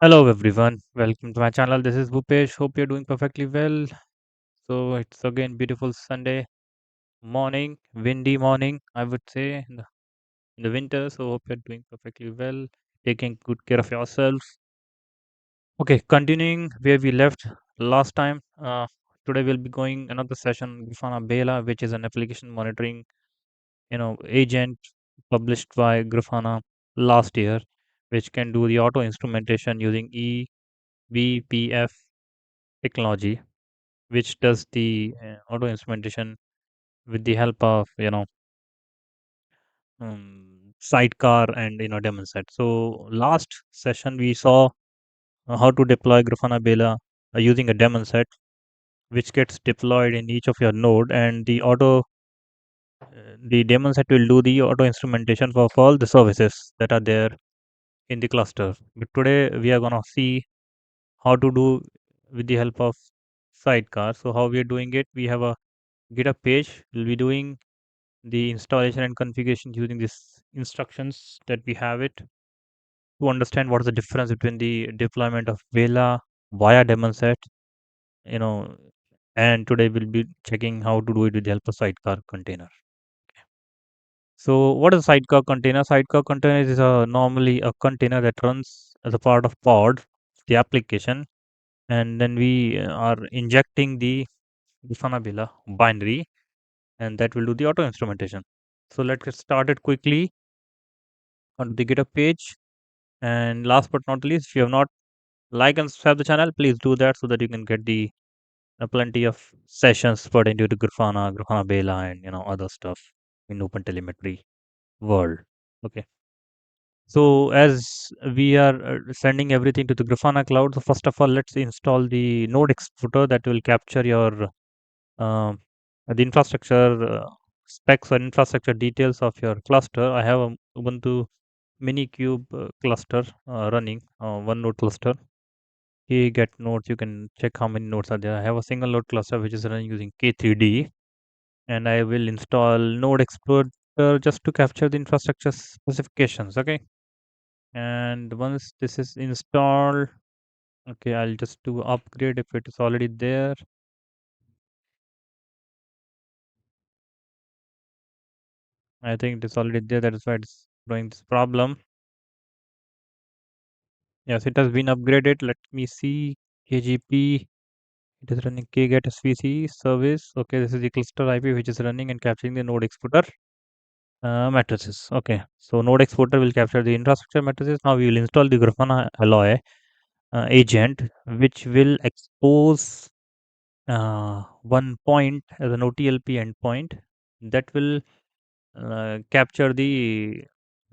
Hello everyone, welcome to my channel. This is Bhupesh. Hope you're doing perfectly well. So it's again beautiful Sunday morning, windy morning, I would say in the winter. So hope you're doing perfectly well, taking good care of yourselves. Okay, continuing where we left last time. Today we'll be going another session, Grafana Beyla, which is an application monitoring, agent published by Grafana last year, which can do the auto instrumentation using eBPF technology, which does the auto instrumentation with the help of sidecar and daemon set. So last session we saw how to deploy Grafana Beyla using a daemon set, which gets deployed in each of your node, and the daemon set will do the auto instrumentation for all the services that are there in the cluster. But today we are gonna see how to do with the help of sidecar. So how we are doing it? We have a GitHub page. We'll be doing the installation and configuration using these instructions that we have it to understand what is the difference between the deployment of Vela via daemon set, you know, and today we'll be checking how to do it with the help of sidecar container. So what is a sidecar container? Sidecar container is normally a container that runs as a part of pod, the application, and then we are injecting the Grafana Beyla binary, and that will do the auto instrumentation. So let's get started quickly on the GitHub page. And last but not least, if you have not like and subscribe the channel, please do that so that you can get the plenty of sessions pertaining to Grafana, Grafana Beyla, and other stuff in Open Telemetry world. Okay. So as we are sending everything to the Grafana cloud, so first of all, let's install the node exporter that will capture your uh, the infrastructure specs or infrastructure details of your cluster. I have a Ubuntu Minikube cluster running, one node cluster. Get nodes, you can check how many nodes are there. I have a single node cluster which is running using K3D, and I will install Node Explorer just to capture the infrastructure specifications. Okay, and once this is installed, okay, I'll just do upgrade if it is already there. I think it is already there. That is why it's throwing this problem. Yes, it has been upgraded. Let me see. KGP. It is running kget svc service. Okay, this is the cluster IP which is running and capturing the node exporter matrices. Okay, so node exporter will capture the infrastructure matrices. Now we will install the Grafana Alloy agent, which will expose one point as an OTLP endpoint that will capture the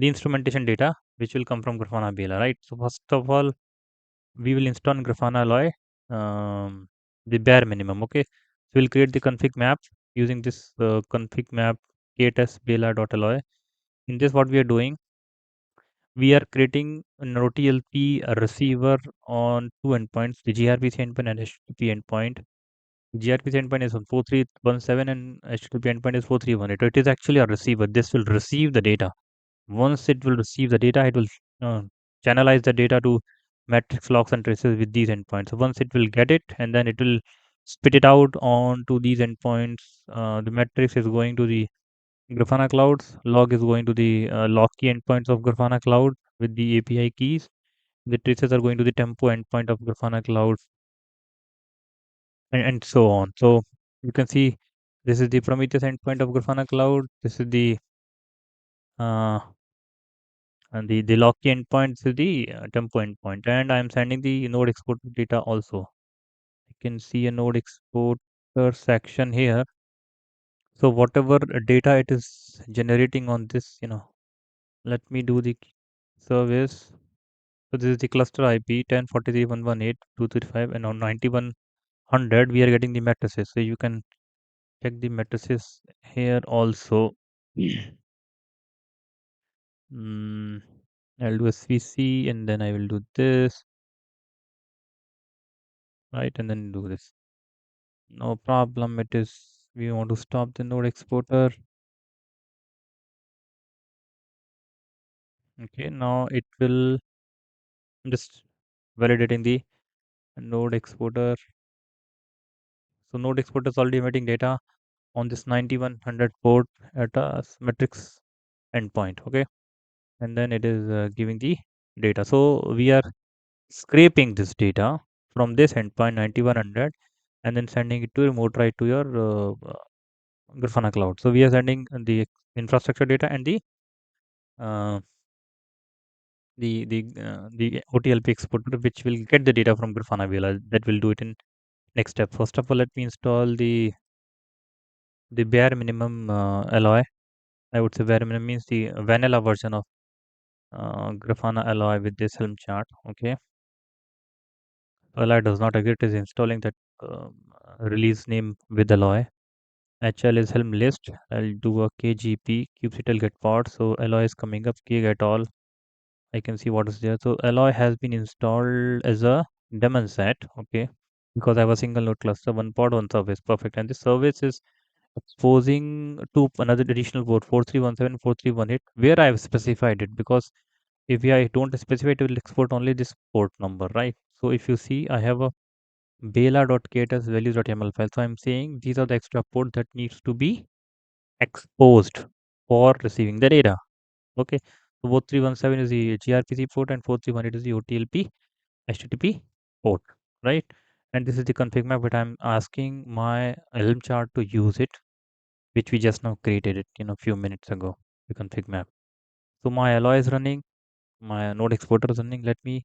instrumentation data, which will come from Grafana Beyla, right? So first of all, we will install Grafana Alloy, the bare minimum. Okay, so we'll create the config map using this config map kts-beyla.alloy. In this, what we are doing, we are creating an OTLP receiver on two endpoints, the gRPC endpoint and HTTP endpoint. gRPC endpoint is on 4317 and HTTP endpoint is 4318. It is actually a receiver. This will receive the data. Once it will receive the data, it will uh, channelize the data to matrix logs and traces with these endpoints. So once it will get it, and then it will spit it out onto these endpoints. The matrix is going to the Grafana clouds. Log is going to the log key endpoints of Grafana cloud with the API keys. The traces are going to the tempo endpoint of Grafana cloud, and so on. So you can see this is the Prometheus endpoint of Grafana cloud. This is the uh, and the log key endpoint is the tempo endpoint, and I am sending the node export data also. You can see a node exporter section here. So whatever data it is generating on this, let me do the service. So this is the cluster IP 10.43.118.235, and on 9100 we are getting the matrices. So you can check the matrices here also. mm, I'll do SVC and then I will do this, right, and then do this. No problem. It is, we want to stop the node exporter. Okay, now it will just validating the node exporter. So node exporter is already emitting data on this 9100 port at a matrix endpoint. Okay, and then it is giving the data. So we are scraping this data from this endpoint 9100 and then sending it to remote right to your Grafana cloud. So we are sending the infrastructure data and uh, the OTLP exporter, which will get the data from Grafana Beyla. That will do it in next step. First of all, let me install the bare minimum alloy. I would say bare minimum means the vanilla version of Grafana alloy with this helm chart. Okay, alloy does not exist. Is installing that release name with alloy. HL is helm list. I'll do a KGP kubectl get pod. So alloy is coming up. K get all. I can see what is there. So alloy has been installed as a daemon set. Okay, because I have a single node cluster, one pod, one service. Perfect. And the service is exposing to another additional port 4317 4318 where I have specified it, because if I don't specify it, will export only this port number, right? So if you see, I have a bela.kt as values.yaml file. So I'm saying these are the extra port that needs to be exposed for receiving the data. Okay, so 4317 is the grpc port and 4318 is the otlp http port, right? And this is the config map, but I'm asking my helm chart to use it, which we just now created it a few minutes ago, the config map. So my alloy is running, my node exporter is running. Let me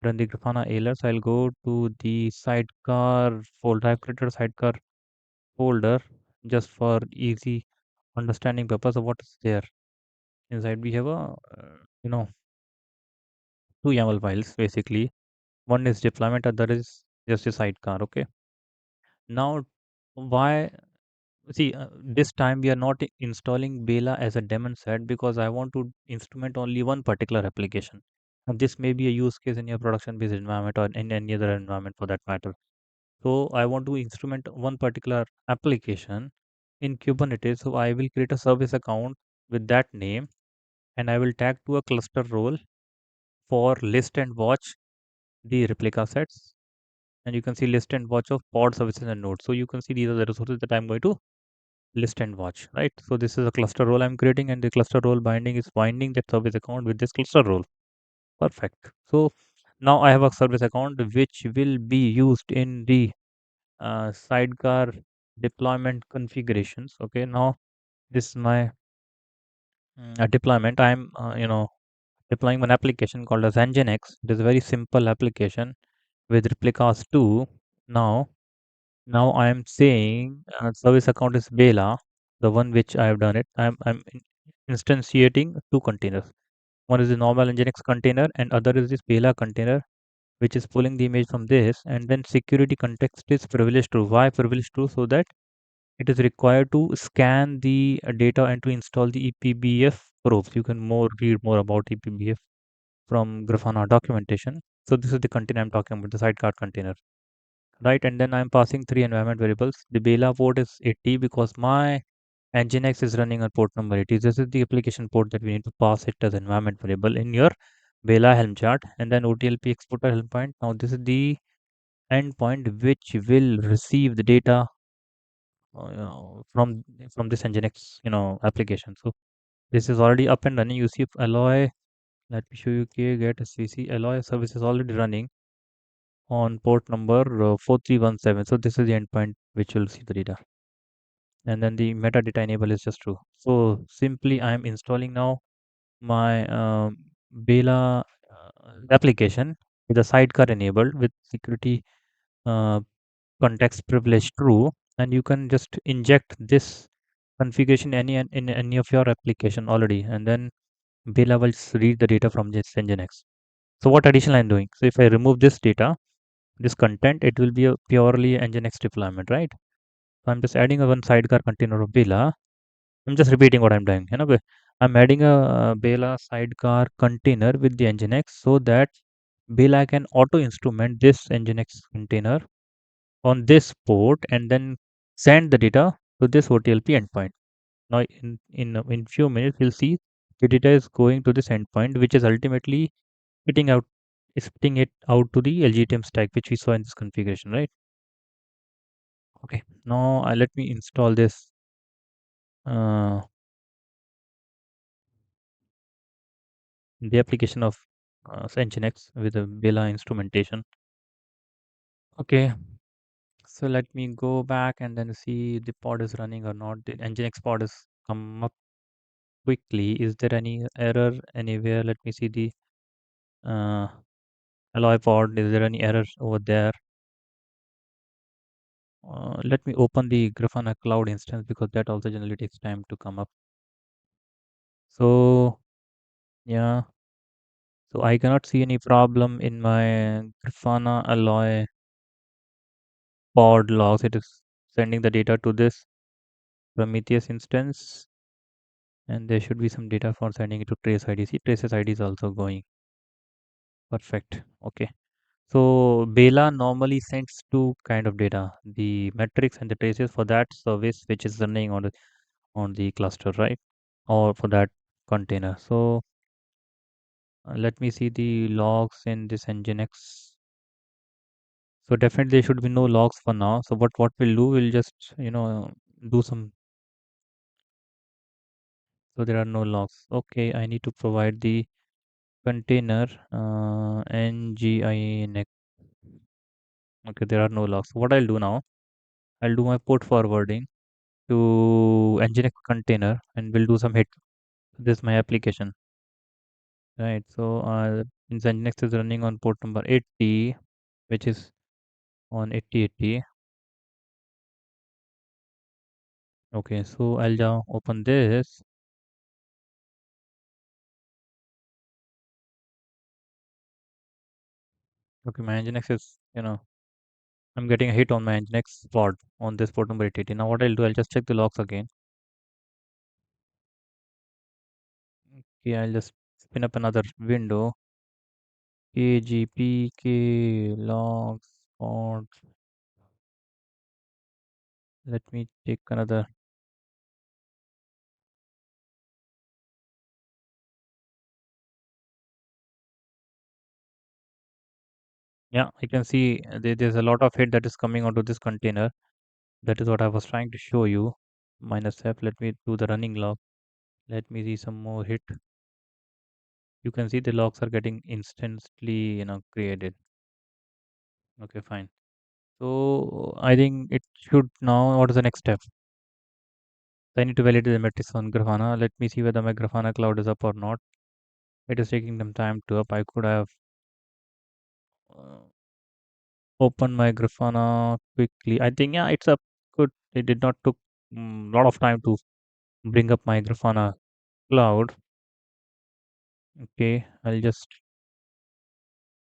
run the Grafana alers. I'll go to the sidecar folder. I've created a sidecar folder just for easy understanding purpose of what is there. Inside we have a you know two YAML files basically. One is deployment, other is just a sidecar. Okay. Now why see, this time we are not installing Bela as a daemon set because I want to instrument only one particular application. And this may be a use case in your production based environment or in any other environment for that matter. So I want to instrument one particular application in Kubernetes. So I will create a service account with that name and I will tag to a cluster role for list and watch the replica sets. And you can see list and watch of pod services and nodes. So you can see these are the resources that I'm going to list and watch, right? So this is a cluster role I'm creating, and the cluster role binding is binding that service account with this cluster role. Perfect. So now I have a service account which will be used in the sidecar deployment configurations. Okay, now this is my deployment. I'm deploying one application called as Nginx. It is a very simple application with replicas too. Now Now I am saying service account is Bela, the one which I have done it. Instantiating two containers. One is the normal Nginx container and other is this Bela container, which is pulling the image from this, and then security context is privilege true. Why privilege true? So that it is required to scan the data and to install the ePBF probes. You can read more about ePBF from Grafana documentation. So this is the container I'm talking about, the sidecar container, right? And then I'm passing three environment variables. The Bela port is 80 because my Nginx is running on port number 80. This is the application port that we need to pass it as environment variable in your Bela Helm chart. And then OTLP exporter Helm point. Now this is the endpoint which will receive the data from this Nginx application. So this is already up and running. You see alloy. Let me show you get svc alloy service is already running on port number 4317. So this is the endpoint which will see the data. And then the metadata enable is just true. So simply I am installing now my Bela application with a sidecar enabled with security uh, context privilege true, and you can just inject this configuration in any of your application already, and then Bela will read the data from this Nginx. So what additional I'm doing? So if I remove this data, this content, it will be a purely Nginx deployment, right? So I'm just adding a one sidecar container of Bela. I'm just repeating what I'm doing. I'm adding a Bela sidecar container with the Nginx so that Bela can auto instrument this Nginx container on this port and then send the data to this OTLP endpoint. Now, in few minutes, we'll see the data is going to this endpoint, which is ultimately spitting out spitting it out to the LGTM stack, which we saw in this configuration, right? Okay, now let me install this uh, the application of Nginx with a Beyla instrumentation. Okay, so let me go back and then see the pod is running or not. The Nginx pod is come up quickly. Is there any error anywhere? Let me see the uh, alloy pod. Is there any error over there? Let me open the Grafana cloud instance because that also generally takes time to come up. So yeah, so I cannot see any problem in my Grafana alloy pod logs. It is sending the data to this Prometheus instance, and there should be some data for sending it to trace ID. See, traces ID is also going. Perfect. Okay. So Bela normally sends two kind of data, the metrics and the traces for that service which is running on the cluster, right? Or for that container. So let me see the logs in this Nginx. So definitely there should be no logs for now. So what we'll do, we'll just do some. So there are no logs. Okay, I need to provide the container Nginx. Okay, there are no logs. So what I'll do now, I'll do my port forwarding to Nginx container and we'll do some hit. This is my application, right? So since Nginx is running on port number 80, which is on 8080. Okay, so I'll now open this. Okay, my Nginx is, I'm getting a hit on my Nginx pod on this port number 8080. Now what I'll do, I'll just check the logs again. Okay, I'll just spin up another window. KGPK logs pod. Let me take another. Yeah, I can see there's a lot of hit that is coming onto this container. That is what I was trying to show you. Minus F. Let me do the running log. Let me see some more hit. You can see the logs are getting instantly, created. Okay, fine. So I think it should now. What is the next step? I need to validate the metrics on Grafana. Let me see whether my Grafana cloud is up or not. It is taking them time to up. I could have uh, opened my Grafana quickly. I think yeah, it's up. Good. It did not took a lot of time to bring up my Grafana cloud. Okay, I'll just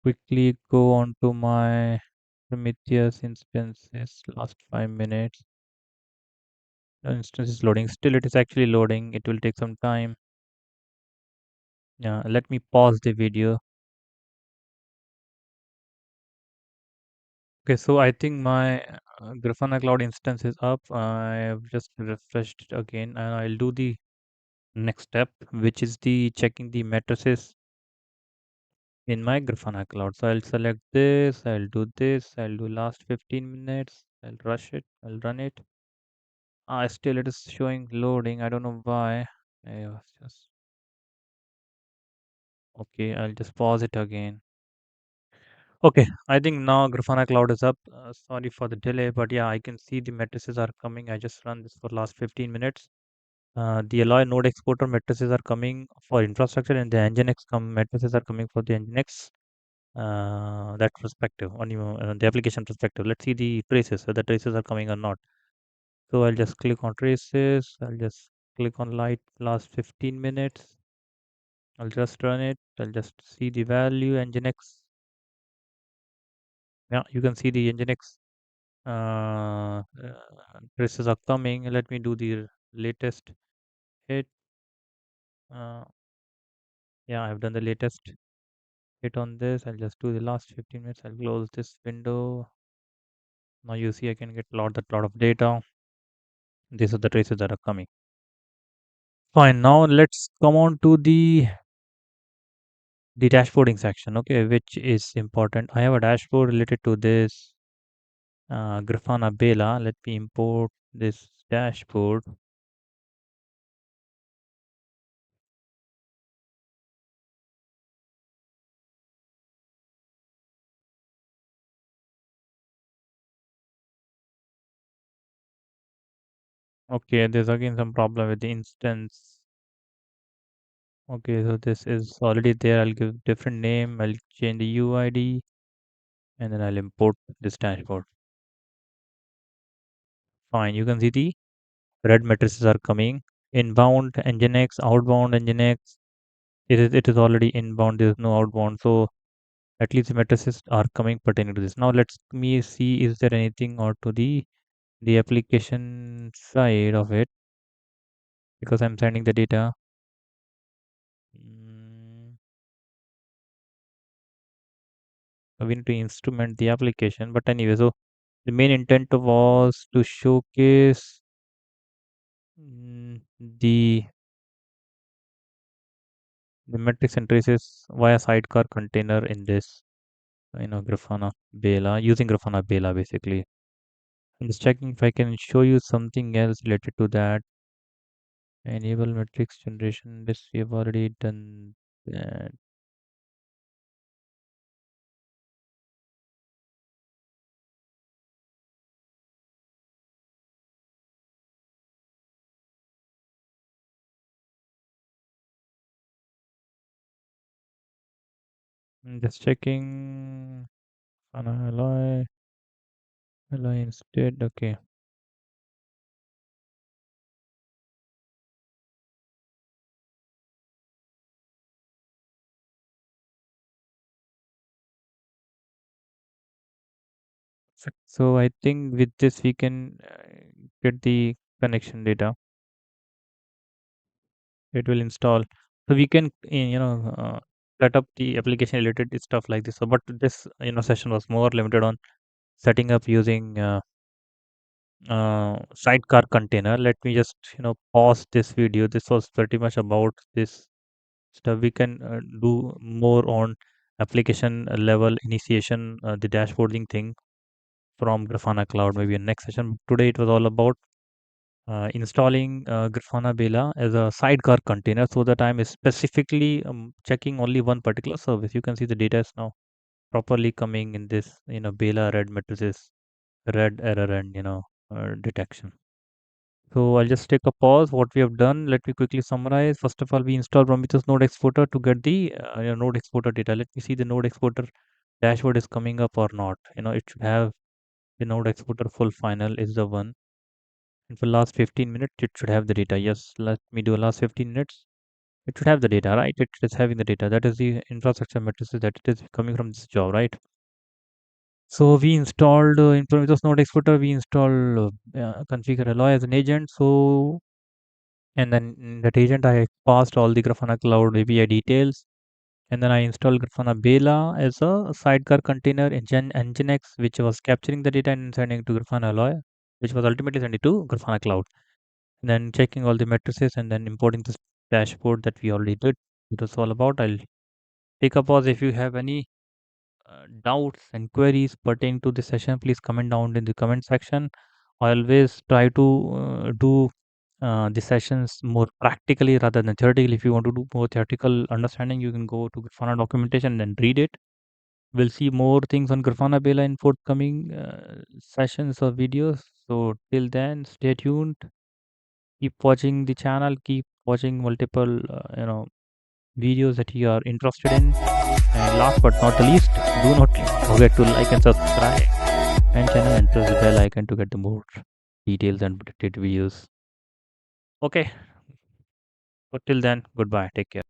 quickly go on to my Prometheus instances. Last 5 minutes. The instance is loading. Still, it is actually loading. It will take some time. Yeah, let me pause the video. Okay, so I think my Grafana Cloud instance is up. I have just refreshed it again, and I'll do the next step, which is the checking the matrices in my Grafana Cloud. So I'll select this. I'll do this. I'll do last 15 minutes. I'll rush it. I'll run it. Still it is showing loading. I don't know why. I was just okay. I'll just pause it again. Okay, I think now Grafana Cloud is up. Sorry for the delay, but yeah, I can see the matrices are coming. I just run this for last 15 minutes. The Alloy node exporter matrices are coming for infrastructure, and the Nginx matrices are coming for the Nginx. That perspective on the application perspective. Let's see the traces, whether traces are coming or not. So I'll just click on traces. I'll just click on light last 15 minutes. I'll just run it. I'll just see the value Nginx. Yeah, you can see the Nginx traces are coming. Let me do the latest hit. Uh, yeah, I've done the latest hit on this. I'll just do the last 15 minutes. I'll close this window. Now you see I can get lot of data. These are the traces that are coming. Fine. Now let's come on to the the dashboarding section, okay, which is important. I have a dashboard related to this Grafana Beyla. Let me import this dashboard. Okay, there's again some problem with the instance. Okay, so this is already there. I'll give different name. I'll change the UID and then I'll import this dashboard. Fine. You can see the red matrices are coming. Inbound Nginx, outbound Nginx. It is already inbound. There's no outbound. So at least the matrices are coming pertaining to this. Now let's me see is there anything or to the application side of it because I'm sending the data. Mm, we need to instrument the application. But anyway, so the main intent was to showcase the metrics and traces via sidecar container in this, Grafana Beyla, using Grafana Beyla basically. I'm just checking if I can show you something else related to that. Enable metrics generation. This we have already done that. I'm just checking. Alloy instead. Okay. So I think with this we can get the connection data. It will install. So we can, set up the application related stuff like this. So, but this, session was more limited on setting up using sidecar container. Let me just, pause this video. This was pretty much about this stuff. We can do more on application level initiation, the dashboarding thing from Grafana Cloud, maybe in next session. Today it was all about installing Grafana Beyla as a sidecar container so that I'm specifically checking only one particular service. You can see the data is now properly coming in this, Beyla red matrices, red error and, detection. So I'll just take a pause. What we have done, let me quickly summarize. First of all, we install Prometheus node exporter to get the node exporter data. Let me see the node exporter dashboard is coming up or not. It should have the node exporter full final is the one. And for last 15 minutes, it should have the data. Yes, let me do last 15 minutes. It should have the data, right? It is having the data. That is the infrastructure matrices that it is coming from this job, right? So we installed in Prometheus node exporter, we installed configure alloy as an agent. So and then in that agent, I passed all the Grafana Cloud API details. And then I installed Grafana Beyla as a sidecar container in Nginx, which was capturing the data and sending it to Grafana Alloy, which was ultimately sent it to Grafana Cloud. And then checking all the matrices and then importing this dashboard that we already did. It was all about. I'll take a pause. If you have any doubts and queries pertaining to this session, please comment down in the comment section. I always try to do the sessions more practically rather than theoretically. If you want to do more theoretical understanding, you can go to Grafana documentation and read it. We'll see more things on Grafana Beyla in forthcoming sessions or videos. So till then, stay tuned. Keep watching the channel. Keep watching multiple, videos that you are interested in. And last but not the least, do not forget to like and subscribe and channel and press the bell icon to get the more details and updated videos. Okay, but till then, goodbye. Take care.